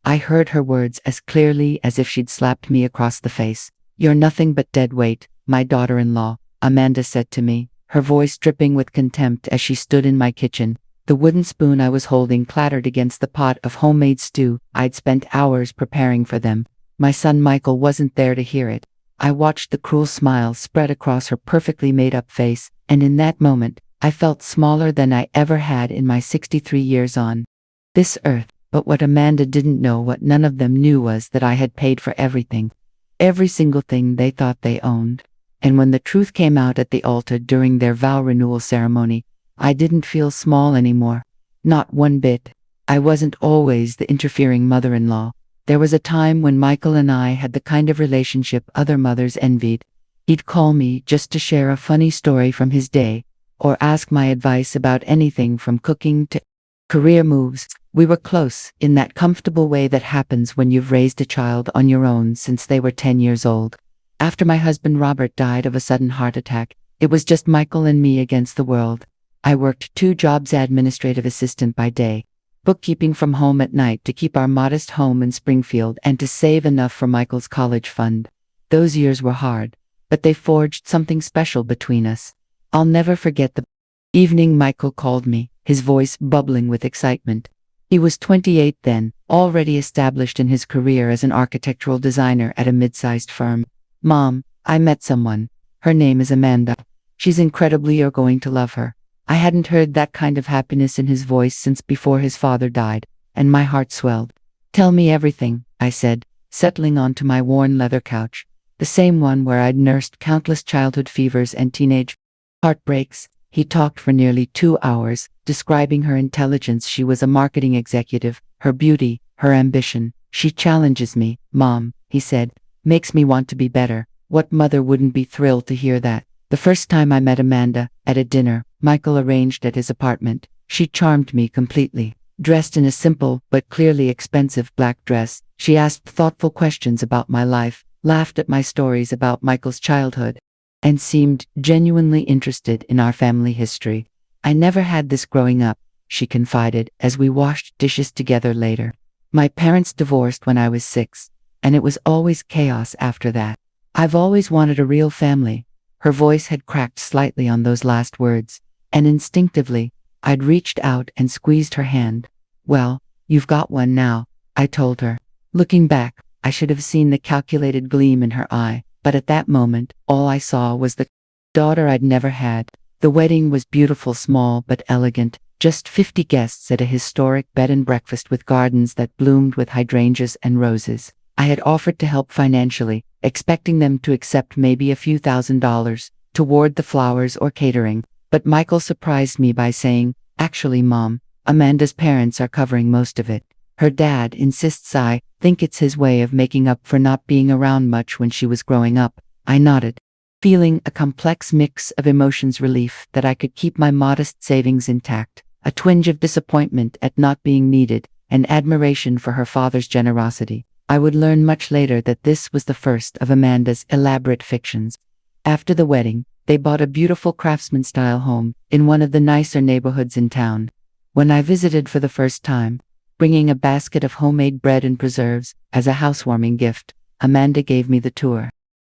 I heard her words as clearly as if she'd slapped me across the face. "You're nothing but dead weight, my daughter-in-law," Amanda said to me, her voice dripping with contempt as she stood in my kitchen. The wooden spoon I was holding clattered against the pot of homemade stew I'd spent hours preparing for them. My son Michael wasn't there to hear it. I watched the cruel smile spread across her perfectly made-up face, and in that moment, I felt smaller than I ever had in my 63 years on this earth. But what Amanda didn't know, what none of them knew, was that I had paid for everything. Every single thing they thought they owned. And when the truth came out at the altar during their vow renewal ceremony, I didn't feel small anymore. Not one bit. I wasn't always the interfering mother-in-law. There was a time when Michael and I had the kind of relationship other mothers envied. He'd call me just to share a funny story from his day, or ask my advice about anything from cooking to career moves. We were close, in that comfortable way that happens when you've raised a child on your own since they were 10 years old. After my husband Robert died of a sudden heart attack, it was just Michael and me against the world. I worked 2 jobs: administrative assistant by day, bookkeeping from home at night, to keep our modest home in Springfield and to save enough for Michael's college fund. Those years were hard, but they forged something special between us. I'll never forget the evening Michael called me, his voice bubbling with excitement. He was 28 then, already established in his career as an architectural designer at a mid-sized firm. "Mom, I met someone. Her name is Amanda. She's incredible. You're going to love her." I hadn't heard that kind of happiness in his voice since before his father died, and my heart swelled. "Tell me everything," I said, settling onto my worn leather couch, the same one where I'd nursed countless childhood fevers and teenage heartbreaks. He talked for nearly 2 hours, describing her intelligence. She was a marketing executive, her beauty, her ambition. "She challenges me, Mom," he said, "makes me want to be better." What mother wouldn't be thrilled to hear that? The first time I met Amanda, at a dinner Michael arranged at his apartment, she charmed me completely. Dressed in a simple but clearly expensive black dress, she asked thoughtful questions about my life, laughed at my stories about Michael's childhood, and seemed genuinely interested in our family history. "I never had this growing up," she confided as we washed dishes together later. "My parents divorced when I was 6, and it was always chaos after that. I've always wanted a real family." Her voice had cracked slightly on those last words, and instinctively, I'd reached out and squeezed her hand. "Well, you've got one now," I told her. Looking back, I should have seen the calculated gleam in her eye, but at that moment, all I saw was the daughter I'd never had. The wedding was beautiful, small but elegant, just 50 guests at a historic bed and breakfast with gardens that bloomed with hydrangeas and roses. I had offered to help financially, expecting them to accept maybe a few $1,000s toward the flowers or catering, but Michael surprised me by saying, "Actually, Mom, Amanda's parents are covering most of it. Her dad insists. I think it's his way of making up for not being around much when she was growing up." I nodded, feeling a complex mix of emotions: relief that I could keep my modest savings intact, a twinge of disappointment at not being needed, and admiration for her father's generosity. I would learn much later that this was the first of Amanda's elaborate fictions. After the wedding, they bought a beautiful craftsman-style home in one of the nicer neighborhoods in town. When I visited for the first time, bringing a basket of homemade bread and preserves as a housewarming gift, Amanda gave me the tour.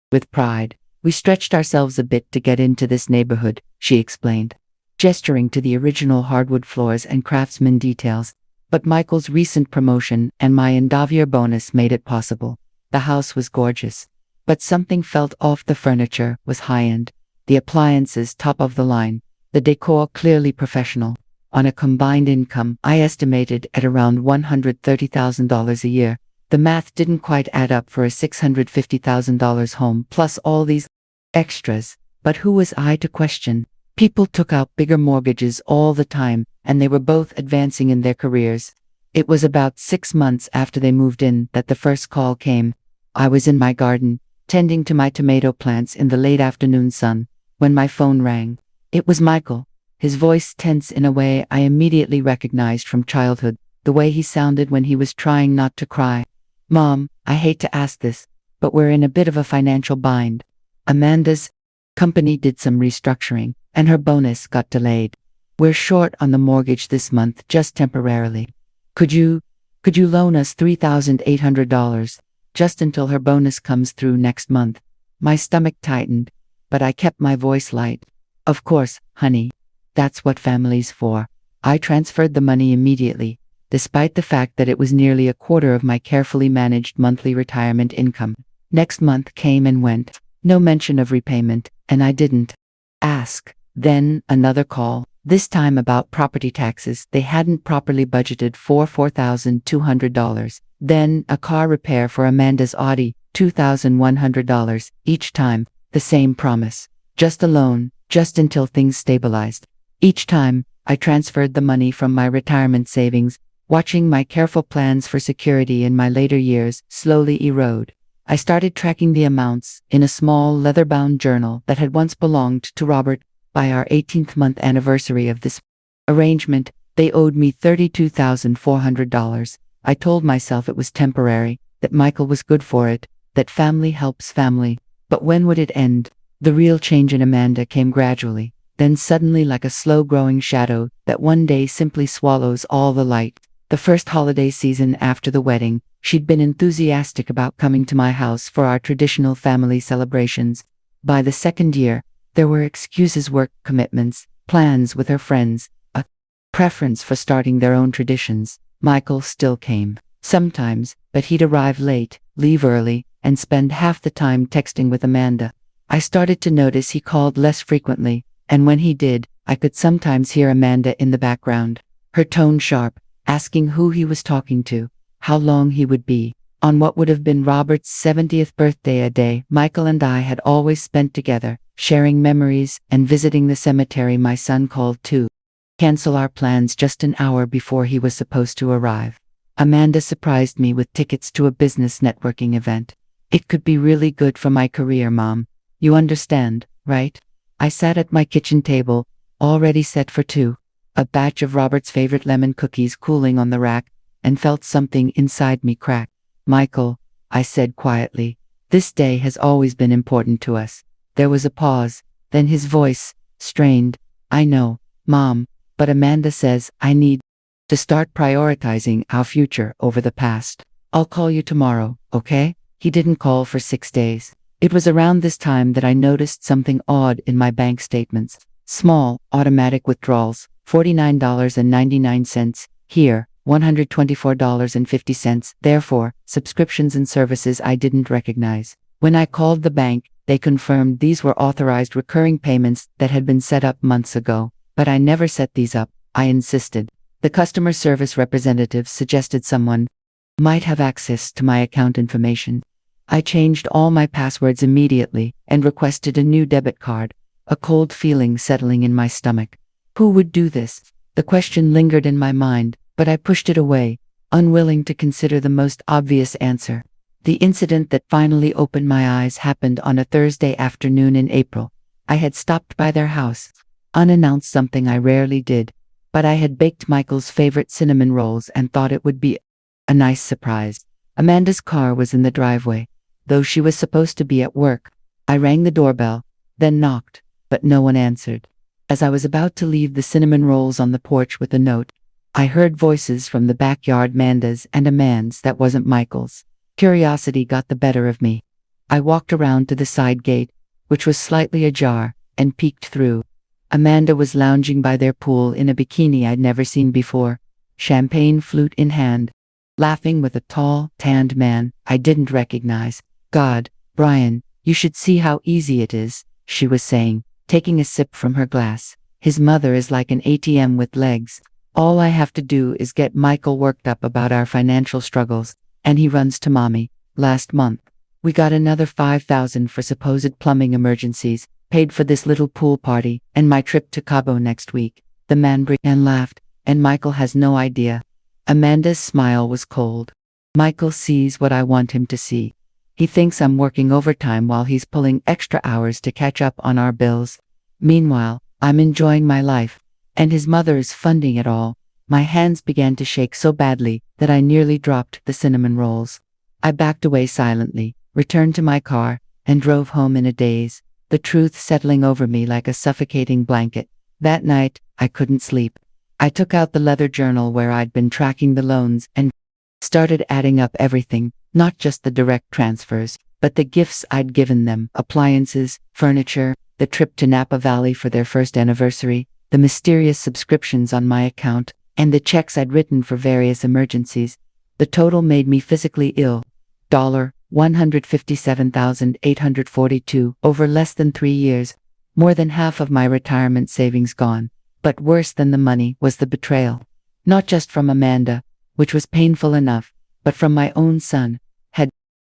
With pride, "We stretched ourselves a bit to get into this neighborhood," she explained, gesturing to the original hardwood floors and craftsman details. "But Michael's recent promotion and my end-of-year bonus made it possible." The house was gorgeous, but something felt off. The furniture was high-end, the appliances top of the line, the decor clearly professional. On a combined income I estimated at around $130,000 a year, the math didn't quite add up for a $650,000 home plus all these extras. But who was I to question? People took out bigger mortgages all the time, and they were both advancing in their careers. It was about 6 months after they moved in that the first call came. I was in my garden, tending to my tomato plants in the late afternoon sun, when my phone rang. It was Michael, his voice tense in a way I immediately recognized from childhood, the way he sounded when he was trying not to cry. "Mom, I hate to ask this, but we're in a bit of a financial bind. Amanda's company did some restructuring, and her bonus got delayed. We're short on the mortgage this month, just temporarily. Could you Could you loan us $3,800? Just until her bonus comes through next month. My stomach tightened, but I kept my voice light. Of course, honey. That's what family's for. I transferred the money immediately, despite the fact that it was nearly a quarter of my carefully managed monthly retirement income. Next month came and went. No mention of repayment, and I didn't ask. Then, another call, this time about property taxes. They hadn't properly budgeted for $4,200. Then, a car repair for Amanda's Audi, $2,100. Each time, the same promise. Just a loan, just until things stabilized. Each time, I transferred the money from my retirement savings, watching my careful plans for security in my later years slowly erode. I started tracking the amounts in a small leather-bound journal that had once belonged to Robert. By our 18th month anniversary of this arrangement, they owed me $32,400. I told myself it was temporary, that Michael was good for it, that family helps family. But when would it end? The real change in Amanda came gradually, then suddenly like a slow-growing shadow that one day simply swallows all the light. The first holiday season after the wedding, she'd been enthusiastic about coming to my house for our traditional family celebrations. By the second year, there were excuses, work commitments, plans with her friends, a preference for starting their own traditions. Michael still came. Sometimes, but he'd arrive late, leave early, and spend half the time texting with Amanda. I started to notice he called less frequently, and when he did, I could sometimes hear Amanda in the background. Her tone sharp, asking who he was talking to, how long he would be. On what would have been Robert's 70th birthday, a day Michael and I had always spent together, sharing memories and visiting the cemetery. My son called to cancel our plans just an hour before he was supposed to arrive. Amanda surprised me with tickets to a business networking event. It could be really good for my career, Mom. You understand, right? I sat at my kitchen table, already set for two, a batch of Robert's favorite lemon cookies cooling on the rack, and felt something inside me crack. Michael, I said quietly, this day has always been important to us. There was a pause, then his voice, strained. I know, Mom, but Amanda says I need to start prioritizing our future over the past. I'll call you tomorrow, okay? He didn't call for 6 days. It was around this time that I noticed something odd in my bank statements. Small, automatic withdrawals, $49.99. Here, $124.50. Therefore, subscriptions and services I didn't recognize. When I called the bank, they confirmed these were authorized recurring payments that had been set up months ago. But I never set these up, I insisted. The customer service representative suggested someone might have access to my account information. I changed all my passwords immediately and requested a new debit card, a cold feeling settling in my stomach. Who would do this? The question lingered in my mind, but I pushed it away, unwilling to consider the most obvious answer. The incident that finally opened my eyes happened on a Thursday afternoon in April. I had stopped by their house, unannounced, something I rarely did, but I had baked Michael's favorite cinnamon rolls and thought it would be a nice surprise. Amanda's car was in the driveway, though she was supposed to be at work. I rang the doorbell, then knocked, but no one answered. As I was about to leave the cinnamon rolls on the porch with a note, I heard voices from the backyard, Amanda's and a man's that wasn't Michael's. Curiosity got the better of me. I walked around to the side gate, which was slightly ajar, and peeked through. Amanda was lounging by their pool in a bikini I'd never seen before, champagne flute in hand, laughing with a tall, tanned man I didn't recognize. God, Brian, you should see how easy it is, she was saying, taking a sip from her glass. His mother is like an ATM with legs. All I have to do is get Michael worked up about our financial struggles, and he runs to Mommy. Last month, we got another $5,000 for supposed plumbing emergencies, paid for this little pool party, and my trip to Cabo next week. The man and laughed, and Michael has no idea. Amanda's smile was cold. Michael sees what I want him to see. He thinks I'm working overtime while he's pulling extra hours to catch up on our bills. Meanwhile, I'm enjoying my life, and his mother is funding it all. My hands began to shake so badly that I nearly dropped the cinnamon rolls. I backed away silently, returned to my car, and drove home in a daze, the truth settling over me like a suffocating blanket. That night, I couldn't sleep. I took out the leather journal where I'd been tracking the loans and Started adding up everything, not just the direct transfers, but the gifts I'd given them, appliances, furniture, the trip to Napa Valley for their first anniversary, the mysterious subscriptions on my account, and the checks I'd written for various emergencies. The total made me physically ill. $157,842 over less than 3 years. More than half of my retirement savings gone. But worse than the money was the betrayal. Not just from Amanda, which was painful enough, but from my own son. Had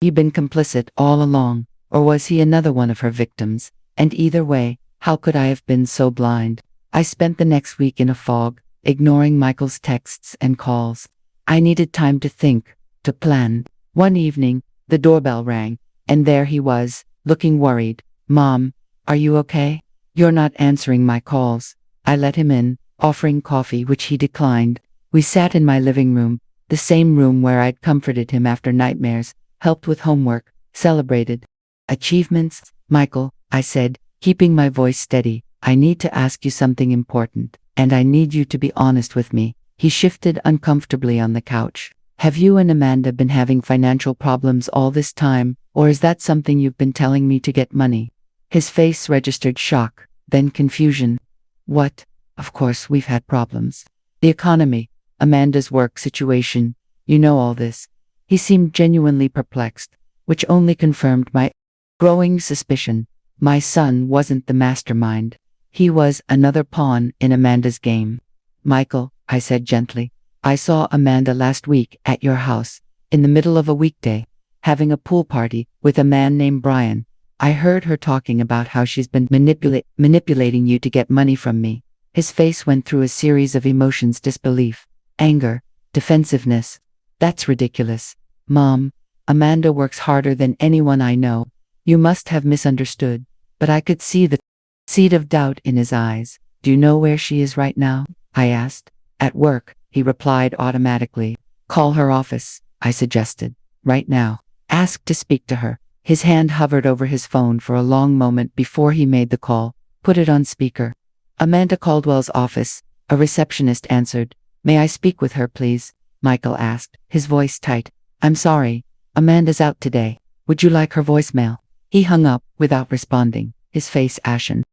he been complicit all along, or was he another one of her victims? And either way, how could I have been so blind? I spent the next week in a fog, ignoring Michael's texts and calls. I needed time to think, to plan. One evening, the doorbell rang, and there he was, looking worried. "Mom, are you okay? You're not answering my calls." I let him in, offering coffee, which he declined. We sat in my living room, the same room where I'd comforted him after nightmares, helped with homework, celebrated achievements. "Michael," I said, keeping my voice steady, "I need to ask you something important, and I need you to be honest with me." He shifted uncomfortably on the couch. "Have you and Amanda been having financial problems all this time, or is that something you've been telling me to get money?" His face registered shock, then confusion. "What? Of course we've had problems. The economy, Amanda's work situation, you know all this." He seemed genuinely perplexed, which only confirmed my growing suspicion. My son wasn't the mastermind. He was another pawn in Amanda's game. "Michael," I said gently, "I saw Amanda last week at your house, in the middle of a weekday, having a pool party with a man named Brian. I heard her talking about how she's been manipulating you to get money from me." His face went through a series of emotions: disbelief, anger, defensiveness. "That's ridiculous. Mom, Amanda works harder than anyone I know. You must have misunderstood." But I could see the seed of doubt in his eyes. "Do you know where she is right now?" I asked. "At work," he replied automatically. "Call her office," I suggested. "Right now. Ask to speak to her." His hand hovered over his phone for a long moment before he made the call. "Put it on speaker." "Amanda Caldwell's office," a receptionist answered. "May I speak with her, please?" Michael asked, his voice tight. "I'm sorry. Amanda's out today. Would you like her voicemail?" He hung up without responding, his face ashen.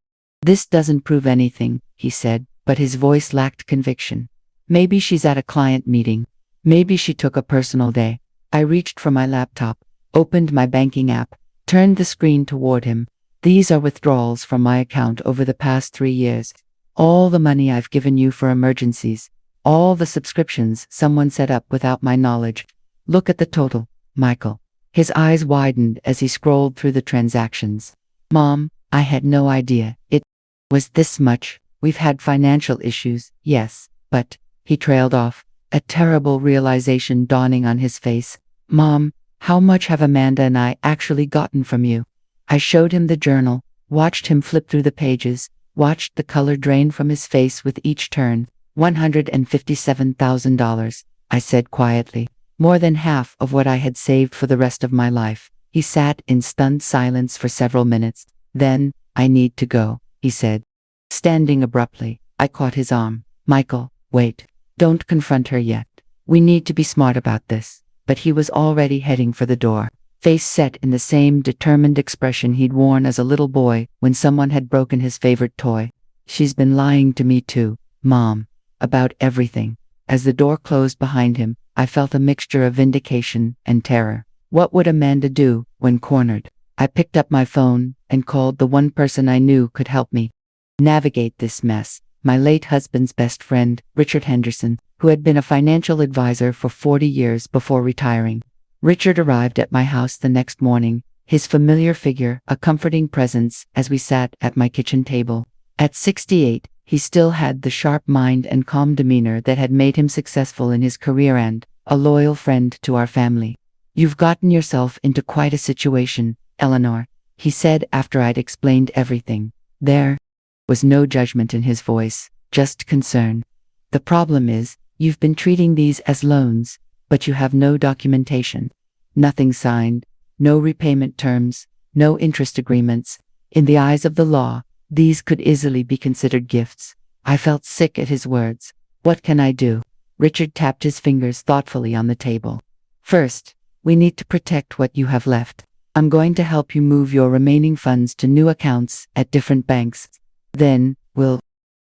"This doesn't prove anything," he said, but his voice lacked conviction. "Maybe she's at a client meeting. Maybe she took a personal day." I reached for my laptop, opened my banking app, turned the screen toward him. "These are withdrawals from my account over the past 3 years. All the money I've given you for emergencies. All the subscriptions someone set up without my knowledge. Look at the total, Michael." His eyes widened as he scrolled through the transactions. "Mom, I had no idea it was this much. We've had financial issues, yes, but," he trailed off, a terrible realization dawning on his face. "Mom, how much have Amanda and I actually gotten from you?" I showed him the journal, watched him flip through the pages, watched the color drain from his face with each turn. $157,000, I said quietly. More than half of what I had saved for the rest of my life. He sat in stunned silence for several minutes. Then, "I need to go," he said. Standing abruptly, I caught his arm. "Michael, wait. Don't confront her yet. We need to be smart about this." But he was already heading for the door, face set in the same determined expression he'd worn as a little boy when someone had broken his favorite toy. "She's been lying to me too, Mom. About everything." As the door closed behind him, I felt a mixture of vindication and terror. What would Amanda do when cornered? I picked up my phone and called the one person I knew could help me navigate this mess: my late husband's best friend, Richard Henderson, who had been a financial advisor for 40 years before retiring. Richard arrived at my house the next morning, his familiar figure a comforting presence as we sat at my kitchen table. At 68, he still had the sharp mind and calm demeanor that had made him successful in his career and a loyal friend to our family. "You've gotten yourself into quite a situation, Eleanor," he said after I'd explained everything. There was no judgment in his voice, just concern. "The problem is, you've been treating these as loans, but you have no documentation. Nothing signed, no repayment terms, no interest agreements. In the eyes of the law, these could easily be considered gifts." I felt sick at his words. "What can I do?" Richard tapped his fingers thoughtfully on the table. First, we need to protect what you have left. I'm going to help you move your remaining funds to new accounts at different banks. Then, we'll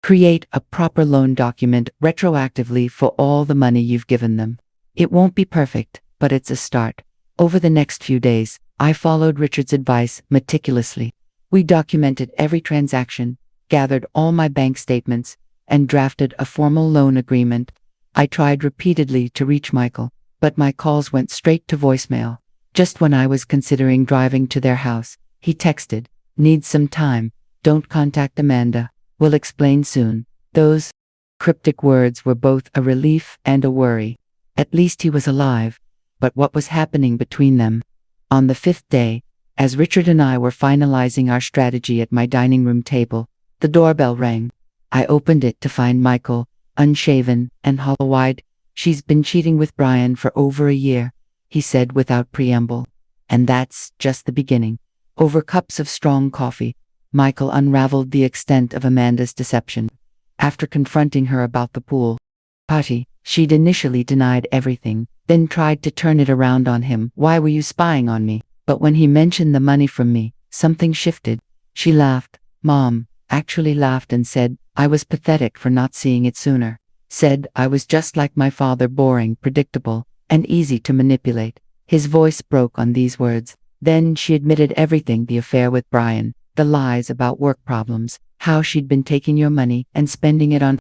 create a proper loan document retroactively for all the money you've given them. It won't be perfect, but it's a start. Over the next few days, I followed Richard's advice meticulously. We documented every transaction, gathered all my bank statements, and drafted a formal loan agreement. I tried repeatedly to reach Michael, but my calls went straight to voicemail. Just when I was considering driving to their house, he texted, "Need some time. Don't contact Amanda. We'll explain soon." Those cryptic words were both a relief and a worry. At least he was alive. But what was happening between them? On the fifth day, as Richard and I were finalizing our strategy at my dining room table, the doorbell rang. I opened it to find Michael, unshaven and hollow-eyed. "She's been cheating with Brian for over a year," he said without preamble. And that's just the beginning. Over cups of strong coffee, Michael unraveled the extent of Amanda's deception. After confronting her about the pool party, she'd initially denied everything, then tried to turn it around on him. "Why were you spying on me?" But when he mentioned the money from me, something shifted. She laughed. Mom actually laughed and said I was pathetic for not seeing it sooner. Said I was just like my father, boring, predictable, and easy to manipulate. His voice broke on these words. Then she admitted everything: the affair with Brian, the lies about work problems, how she'd been taking your money and spending it on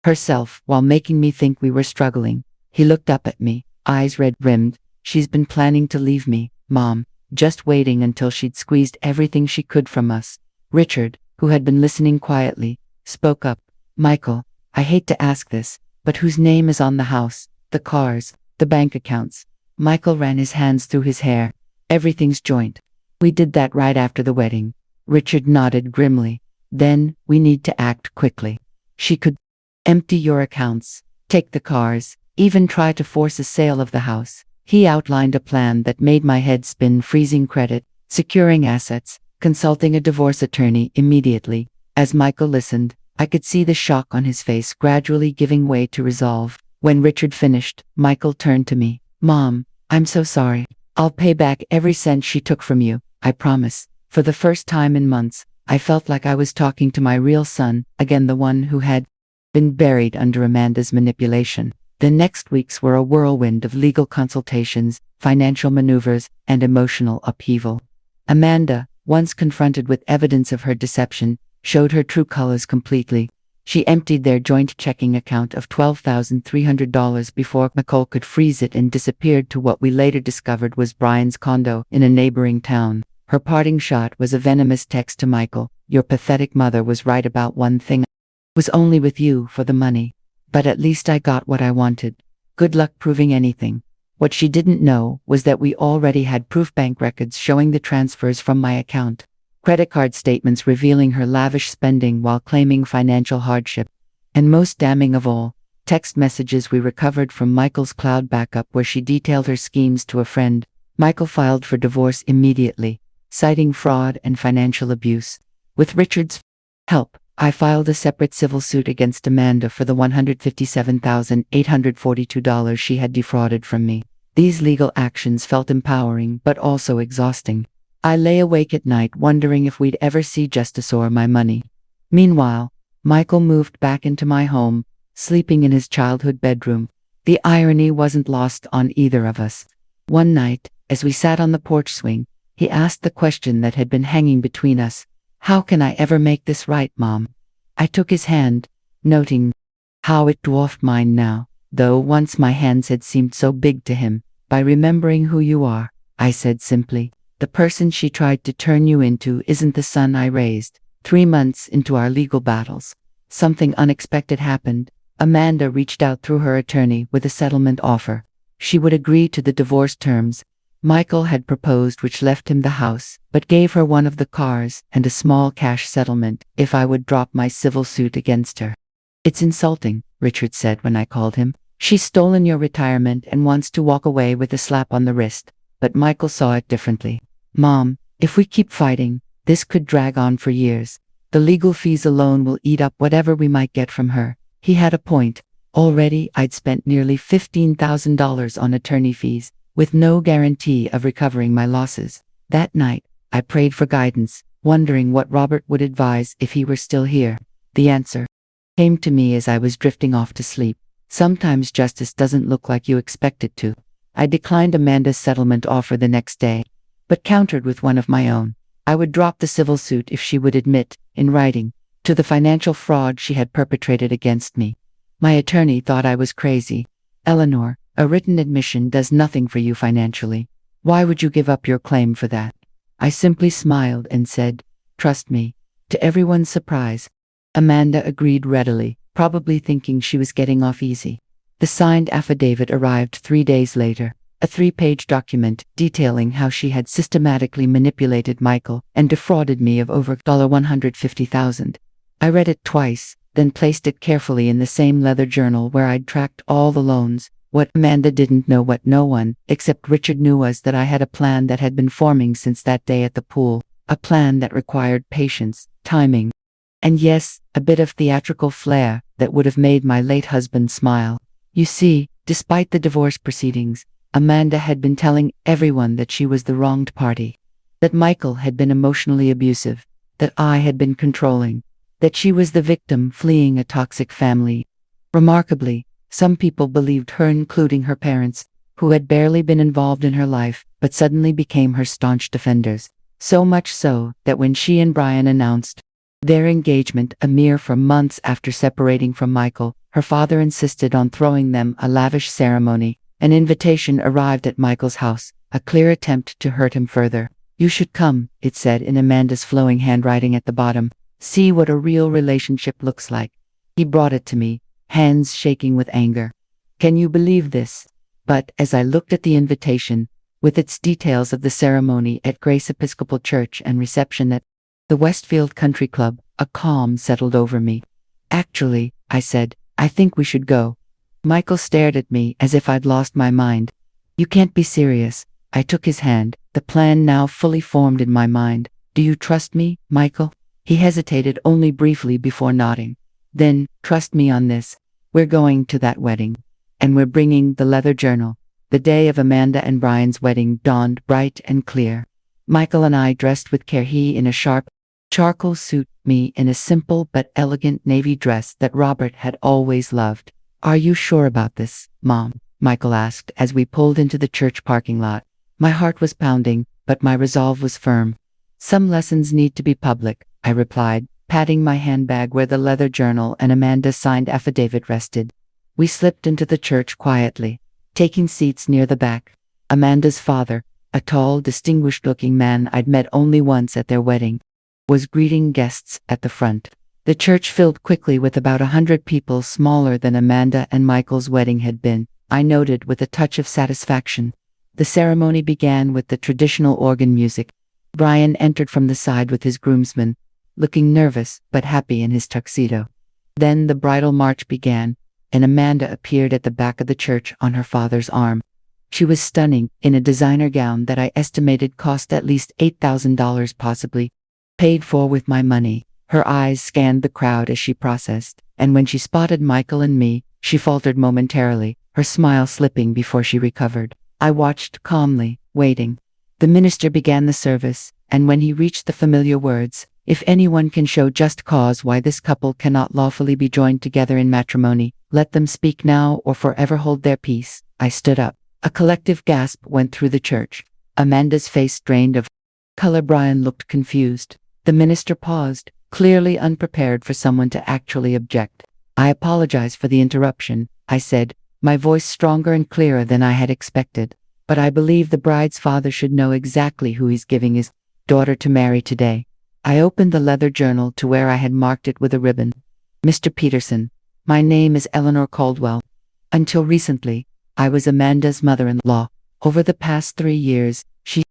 herself while making me think we were struggling. He looked up at me, eyes red-rimmed. "She's been planning to leave me, Mom, just waiting until she'd squeezed everything she could from us." Richard, who had been listening quietly, spoke up. "Michael, I hate to ask this, but whose name is on the house, the cars, the bank accounts?" Michael ran his hands through his hair. "Everything's joint. We did that right after the wedding." Richard nodded grimly. "Then, we need to act quickly. She could empty your accounts, take the cars, even try to force a sale of the house." He outlined a plan that made my head spin: freezing credit, securing assets, consulting a divorce attorney immediately. As Michael listened, I could see the shock on his face gradually giving way to resolve. When Richard finished, Michael turned to me. "Mom, I'm so sorry. I'll pay back every cent she took from you, I promise." For the first time in months, I felt like I was talking to my real son, again, the one who had been buried under Amanda's manipulation. The next weeks were a whirlwind of legal consultations, financial maneuvers, and emotional upheaval. Amanda, once confronted with evidence of her deception, showed her true colors completely. She emptied their joint checking account of $12,300 before Nicole could freeze it, and disappeared to what we later discovered was Brian's condo in a neighboring town. Her parting shot was a venomous text to Michael: "Your pathetic mother was right about one thing. I was only with you for the money. But at least I got what I wanted. Good luck proving anything." What she didn't know was that we already had proof: bank records showing the transfers from my account, credit card statements revealing her lavish spending while claiming financial hardship, and most damning of all, text messages we recovered from Michael's cloud backup where she detailed her schemes to a friend. Michael filed for divorce immediately, citing fraud and financial abuse. With Richard's help, I filed a separate civil suit against Amanda for the $157,842 she had defrauded from me. These legal actions felt empowering but also exhausting. I lay awake at night wondering if we'd ever see justice or my money. Meanwhile, Michael moved back into my home, sleeping in his childhood bedroom. The irony wasn't lost on either of us. One night, as we sat on the porch swing, he asked the question that had been hanging between us: "How can I ever make this right, Mom?" I took his hand, noting how it dwarfed mine now, though once my hands had seemed so big to him. "By remembering who you are," I said simply. "The person she tried to turn you into isn't the son I raised." 3 months into our legal battles, something unexpected happened. Amanda reached out through her attorney with a settlement offer. She would agree to the divorce terms Michael had proposed, which left him the house, but gave her one of the cars and a small cash settlement if I would drop my civil suit against her. "It's insulting," Richard said when I called him. "She's stolen your retirement and wants to walk away with a slap on the wrist." But Michael saw it differently. "Mom, if we keep fighting, this could drag on for years. The legal fees alone will eat up whatever we might get from her." He had a point. Already I'd spent nearly $15,000 on attorney fees, with no guarantee of recovering my losses. That night, I prayed for guidance, wondering what Robert would advise if he were still here. The answer came to me as I was drifting off to sleep. Sometimes justice doesn't look like you expect it to. I declined Amanda's settlement offer the next day, but countered with one of my own. I would drop the civil suit if she would admit, in writing, to the financial fraud she had perpetrated against me. My attorney thought I was crazy. Eleanor, a written admission does nothing for you financially. Why would you give up your claim for that? I simply smiled and said, trust me. To everyone's surprise, Amanda agreed readily, probably thinking she was getting off easy. The signed affidavit arrived 3 days later, a 3-page document detailing how she had systematically manipulated Michael and defrauded me of over $150,000. I read it twice, then placed it carefully in the same leather journal where I'd tracked all the loans. What Amanda didn't know, what no one, except Richard, knew, was that I had a plan that had been forming since that day at the pool, a plan that required patience, timing, and yes, a bit of theatrical flair that would have made my late husband smile. You see, despite the divorce proceedings, Amanda had been telling everyone that she was the wronged party, that Michael had been emotionally abusive, that I had been controlling, that she was the victim fleeing a toxic family. Remarkably, some people believed her, including her parents, who had barely been involved in her life, but suddenly became her staunch defenders. So much so that when she and Brian announced their engagement a mere 4 months after separating from Michael, her father insisted on throwing them a lavish ceremony. An invitation arrived at Michael's house, a clear attempt to hurt him further. You should come, it said in Amanda's flowing handwriting at the bottom. See what a real relationship looks like. He brought it to me, hands shaking with anger. Can you believe this? But as I looked at the invitation, with its details of the ceremony at Grace Episcopal Church and reception at the Westfield Country Club, a calm settled over me. Actually, I said, I think we should go. Michael stared at me as if I'd lost my mind. You can't be serious. I took his hand, the plan now fully formed in my mind. Do you trust me, Michael? He hesitated only briefly before nodding. Then, trust me on this. We're going to that wedding. And we're bringing the leather journal. The day of Amanda and Brian's wedding dawned bright and clear. Michael and I dressed with care, he in a sharp charcoal suit, me in a simple but elegant navy dress that Robert had always loved. Are you sure about this, Mom? Michael asked as we pulled into the church parking lot. My heart was pounding, but my resolve was firm. Some lessons need to be public, I replied, patting my handbag where the leather journal and Amanda's signed affidavit rested. We slipped into the church quietly, taking seats near the back. Amanda's father, a tall, distinguished-looking man I'd met only once at their wedding, was greeting guests at the front. The church filled quickly with about 100 people, smaller than Amanda and Michael's wedding had been, I noted with a touch of satisfaction. The ceremony began with the traditional organ music. Brian entered from the side with his groomsmen, looking nervous but happy in his tuxedo. Then the bridal march began, and Amanda appeared at the back of the church on her father's arm. She was stunning, in a designer gown that I estimated cost at least $8,000, possibly paid for with my money. Her eyes scanned the crowd as she processed, and when she spotted Michael and me, she faltered momentarily, her smile slipping before she recovered. I watched calmly, waiting. The minister began the service, and when he reached the familiar words, "If anyone can show just cause why this couple cannot lawfully be joined together in matrimony, let them speak now or forever hold their peace," I stood up. A collective gasp went through the church. Amanda's face drained of color. Brian looked confused. The minister paused, clearly unprepared for someone to actually object. "I apologize for the interruption," I said, my voice stronger and clearer than I had expected. "But I believe the bride's father should know exactly who he's giving his daughter to marry today." I opened the leather journal to where I had marked it with a ribbon. "Mr. Peterson, my name is Eleanor Caldwell. Until recently, I was Amanda's mother-in-law. Over the past 3 years, she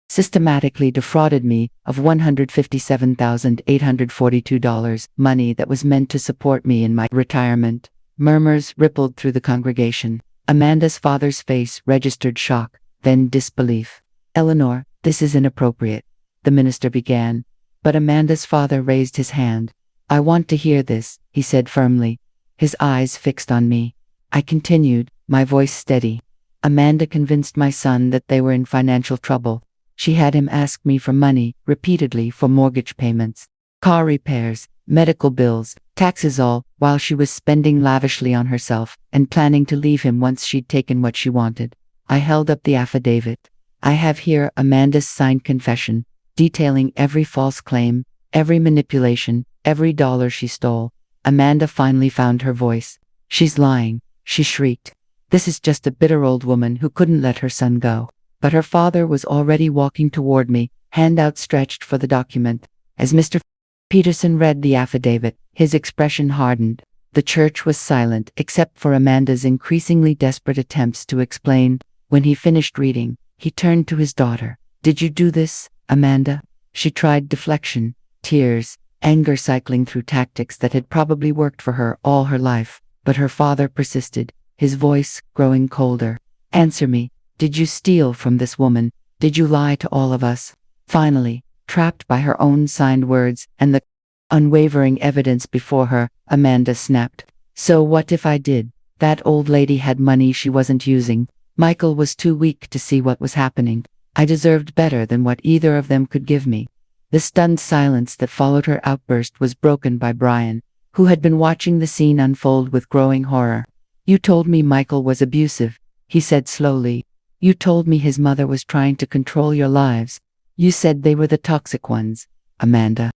systematically defrauded me of $157,842, money that was meant to support me in my retirement." Murmurs rippled through the congregation. Amanda's father's face registered shock, then disbelief. "Eleanor, this is inappropriate," the minister began, but Amanda's father raised his hand. "I want to hear this," he said firmly, his eyes fixed on me. I continued, my voice steady. Amanda convinced my son that they were in financial trouble. She had him ask me for money, repeatedly, for mortgage payments, car repairs, medical bills, taxes, all while she was spending lavishly on herself and planning to leave him once she'd taken what she wanted. I held up the affidavit. I have here Amanda's signed confession, detailing every false claim, every manipulation, every dollar she stole. Amanda finally found her voice. She's lying, she shrieked. This is just a bitter old woman who couldn't let her son go. But her father was already walking toward me, hand outstretched for the document. As Mr. Peterson read the affidavit, his expression hardened. The church was silent, except for Amanda's increasingly desperate attempts to explain. When he finished reading, he turned to his daughter. Did you do this, Amanda? She tried deflection, tears, anger cycling through tactics that had probably worked for her all her life. But her father persisted, his voice growing colder. Answer me. Did you steal from this woman? Did you lie to all of us? Finally, trapped by her own signed words and the unwavering evidence before her, Amanda snapped. So what if I did? That old lady had money she wasn't using. Michael was too weak to see what was happening. I deserved better than what either of them could give me. The stunned silence that followed her outburst was broken by Brian, who had been watching the scene unfold with growing horror. You told me Michael was abusive, he said slowly. You told me his mother was trying to control your lives. You said they were the toxic ones, Amanda.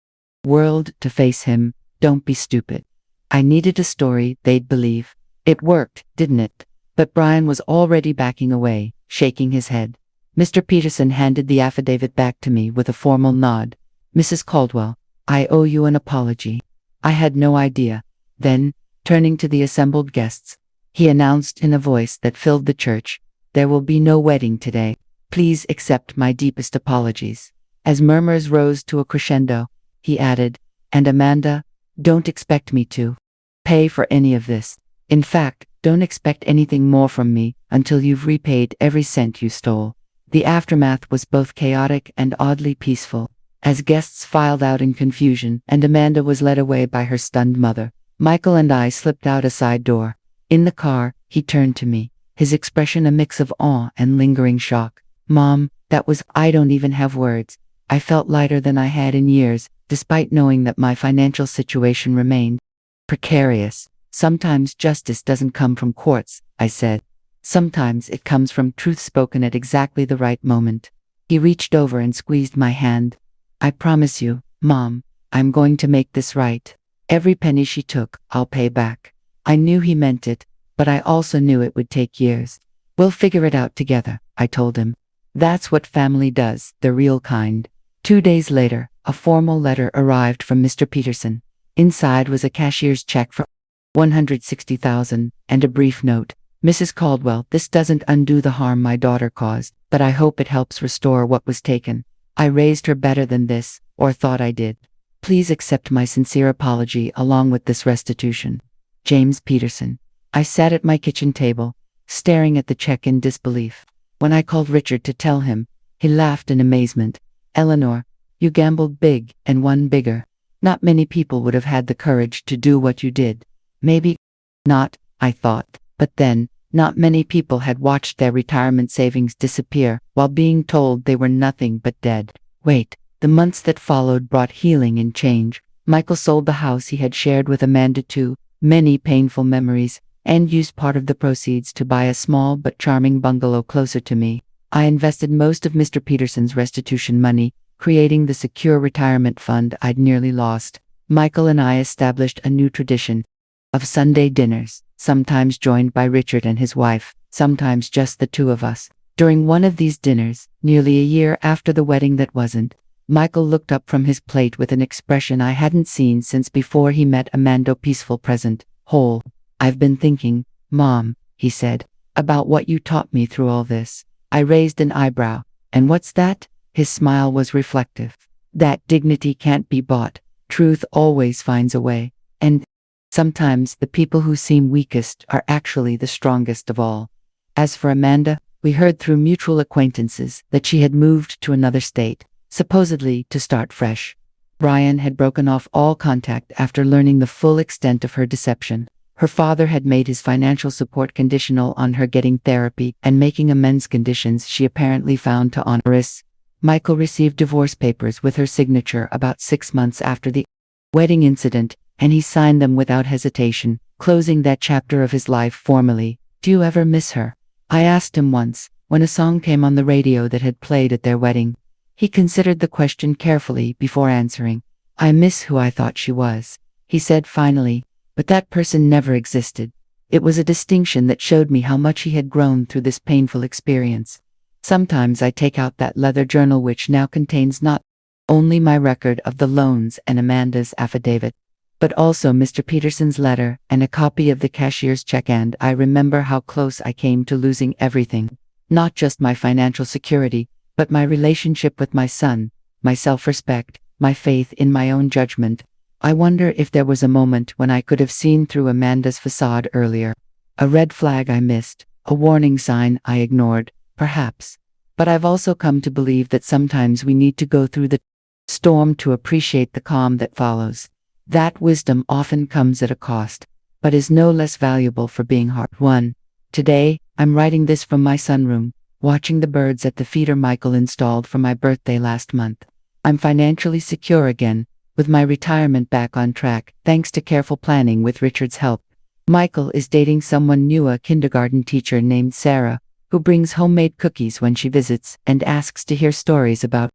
Whirled to face him, don't be stupid. I needed a story they'd believe. It worked, didn't it? But Brian was already backing away, shaking his head. Mr. Peterson handed the affidavit back to me with a formal nod. Mrs. Caldwell, I owe you an apology. I had no idea. Then, turning to the assembled guests, he announced in a voice that filled the church, there will be no wedding today. Please accept my deepest apologies. As murmurs rose to a crescendo, he added, and Amanda, don't expect me to pay for any of this. In fact, don't expect anything more from me until you've repaid every cent you stole. The aftermath was both chaotic and oddly peaceful. As guests filed out in confusion and Amanda was led away by her stunned mother, Michael and I slipped out a side door. In the car, he turned to me, his expression a mix of awe and lingering shock. Mom, that was, I don't even have words. I felt lighter than I had in years, despite knowing that my financial situation remained precarious. Sometimes justice doesn't come from courts, I said. Sometimes it comes from truth spoken at exactly the right moment. He reached over and squeezed my hand. I promise you, Mom, I'm going to make this right. Every penny she took, I'll pay back. I knew he meant it, but I also knew it would take years. We'll figure it out together, I told him. That's what family does, the real kind. 2 days later, a formal letter arrived from Mr. Peterson. Inside was a cashier's check for $160,000 and a brief note. Mrs. Caldwell, this doesn't undo the harm my daughter caused, but I hope it helps restore what was taken. I raised her better than this, or thought I did. Please accept my sincere apology along with this restitution. James Peterson. I sat at my kitchen table, staring at the check in disbelief. When I called Richard to tell him, he laughed in amazement. Eleanor, you gambled big and won bigger. Not many people would have had the courage to do what you did. Maybe not, I thought, but then, not many people had watched their retirement savings disappear while being told they were nothing but dead. Wait, the months that followed brought healing and change. Michael sold the house he had shared with Amanda too, many painful memories, and used part of the proceeds to buy a small but charming bungalow closer to me. I invested most of Mr. Peterson's restitution money, creating the secure retirement fund I'd nearly lost. Michael and I established a new tradition of Sunday dinners, sometimes joined by Richard and his wife, sometimes just the two of us. During one of these dinners, nearly a year after the wedding that wasn't, Michael looked up from his plate with an expression I hadn't seen since before he met Amanda, peaceful, present, whole. I've been thinking, Mom, he said, about what you taught me through all this. I raised an eyebrow. And what's that? His smile was reflective. That dignity can't be bought. Truth always finds a way. And sometimes the people who seem weakest are actually the strongest of all. As for Amanda, we heard through mutual acquaintances that she had moved to another state, supposedly to start fresh. Brian had broken off all contact after learning the full extent of her deception. Her father had made his financial support conditional on her getting therapy and making amends, conditions she apparently found to honor. Michael received divorce papers with her signature about 6 months after the wedding incident, and he signed them without hesitation, closing that chapter of his life formally. "Do you ever miss her?" I asked him once, when a song came on the radio that had played at their wedding. He considered the question carefully before answering. "I miss who I thought she was," he said finally, "but that person never existed." It was a distinction that showed me how much he had grown through this painful experience. Sometimes I take out that leather journal which now contains not only my record of the loans and Amanda's affidavit, but also Mr. Peterson's letter and a copy of the cashier's check, and I remember how close I came to losing everything. Not just my financial security, but my relationship with my son, my self-respect, my faith in my own judgment. I wonder if there was a moment when I could have seen through Amanda's facade earlier. A red flag I missed, a warning sign I ignored, perhaps. But I've also come to believe that sometimes we need to go through the storm to appreciate the calm that follows. That wisdom often comes at a cost, but is no less valuable for being hard won. Today, I'm writing this from my sunroom, watching the birds at the feeder Michael installed for my birthday last month. I'm financially secure again, with my retirement back on track, thanks to careful planning with Richard's help. Michael is dating someone new, a kindergarten teacher named Sarah, who brings homemade cookies when she visits and asks to hear stories about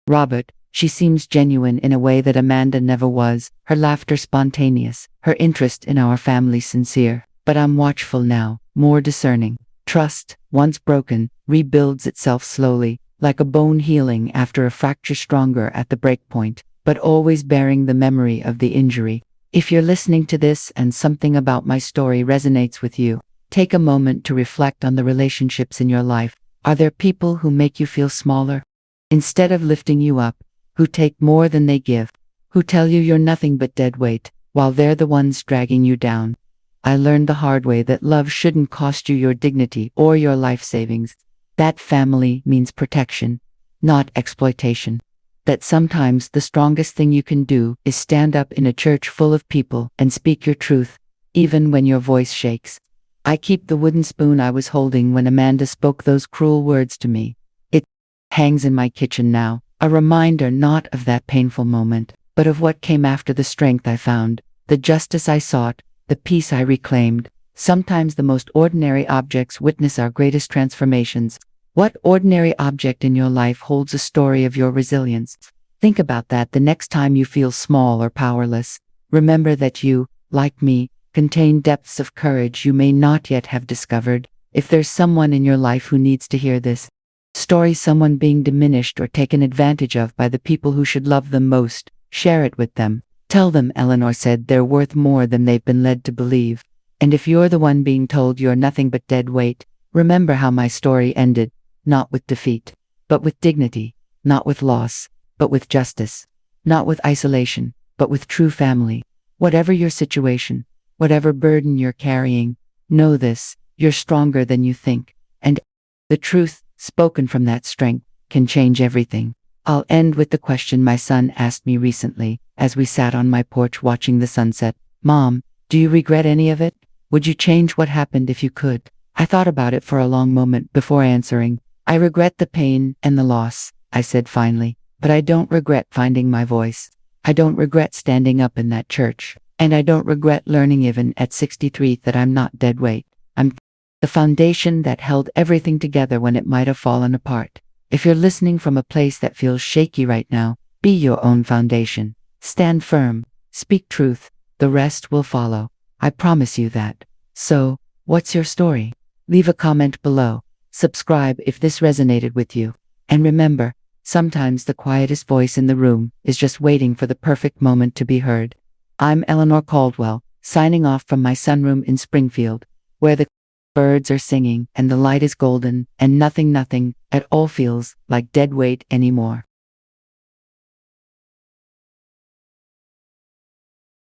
Robert. She seems genuine in a way that Amanda never was, her laughter spontaneous, her interest in our family sincere. But I'm watchful now, more discerning. Trust, once broken, rebuilds itself slowly, like a bone healing after a fracture, stronger at the breakpoint, but always bearing the memory of the injury. If you're listening to this and something about my story resonates with you, take a moment to reflect on the relationships in your life. Are there people who make you feel smaller instead of lifting you up, who take more than they give, who tell you you're nothing but dead weight, while they're the ones dragging you down? I learned the hard way that love shouldn't cost you your dignity or your life savings. That family means protection, not exploitation. That sometimes the strongest thing you can do is stand up in a church full of people and speak your truth, even when your voice shakes. I keep the wooden spoon I was holding when Amanda spoke those cruel words to me. It hangs in my kitchen now, a reminder not of that painful moment, but of what came after, the strength I found, the justice I sought, the peace I reclaimed. Sometimes the most ordinary objects witness our greatest transformations. What ordinary object in your life holds a story of your resilience? Think about that the next time you feel small or powerless. Remember that you, like me, contain depths of courage you may not yet have discovered. If there's someone in your life who needs to hear this story, someone being diminished or taken advantage of by the people who should love them most, share it with them. Tell them Eleanor said they're worth more than they've been led to believe. And if you're the one being told you're nothing but dead weight, remember how my story ended, not with defeat, but with dignity, not with loss, but with justice, not with isolation, but with true family. Whatever your situation, whatever burden you're carrying, know this: you're stronger than you think, and the truth, spoken from that strength, can change everything. I'll end with the question my son asked me recently, as we sat on my porch watching the sunset. "Mom, do you regret any of it? Would you change what happened if you could?" I thought about it for a long moment before answering. "I regret the pain and the loss," I said finally, "but I don't regret finding my voice. I don't regret standing up in that church. And I don't regret learning even at 63 that I'm not dead weight. I'm the foundation that held everything together when it might have fallen apart." If you're listening from a place that feels shaky right now, be your own foundation. Stand firm. Speak truth. The rest will follow. I promise you that. So, what's your story? Leave a comment below. Subscribe if this resonated with you. And remember, sometimes the quietest voice in the room is just waiting for the perfect moment to be heard. I'm Eleanor Caldwell, signing off from my sunroom in Springfield, where the birds are singing and the light is golden and nothing at all feels like dead weight anymore.